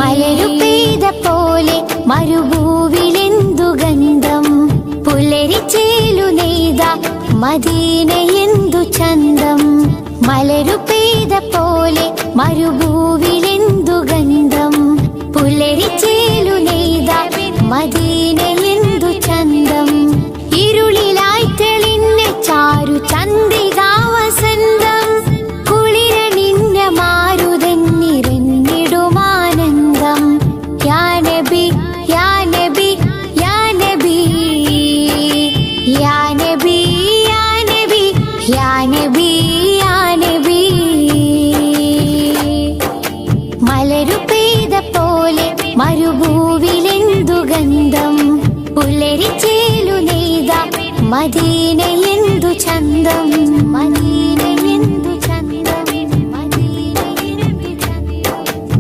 മലരു പെയ്ത പോലെ മരുഭൂവിലെന്തു ഗന്ധം പുലരിച്ചേലു നെയ്ത മദീനയെന്തു ചന്തം മലരു പെയ്ത പോലെ മരുഭൂവിലെന്തു ഗന്ധം പുലരിച്ചേലു നെയ്ത മദീനയെന്തു ചന്തം ഇരുളിലായി തെളിഞ്ഞ ചാരു ചന്ദ്രികാ വസന്തം കുളിരണിഞ്ഞ മാരുതൻ നിറഞ്ഞിടുമാനന്ദം യാ നബി യാ നബി യാ നബി യാ നബി യാ നബി യാ നബി യാ നബി മലരു പെയ്ത പോലെ മരുഭൂവിലെന്തു ഗന്ധം പുലരിച്ചേലു നെയ്ത മദീനയെന്തു ചന്തം മദീന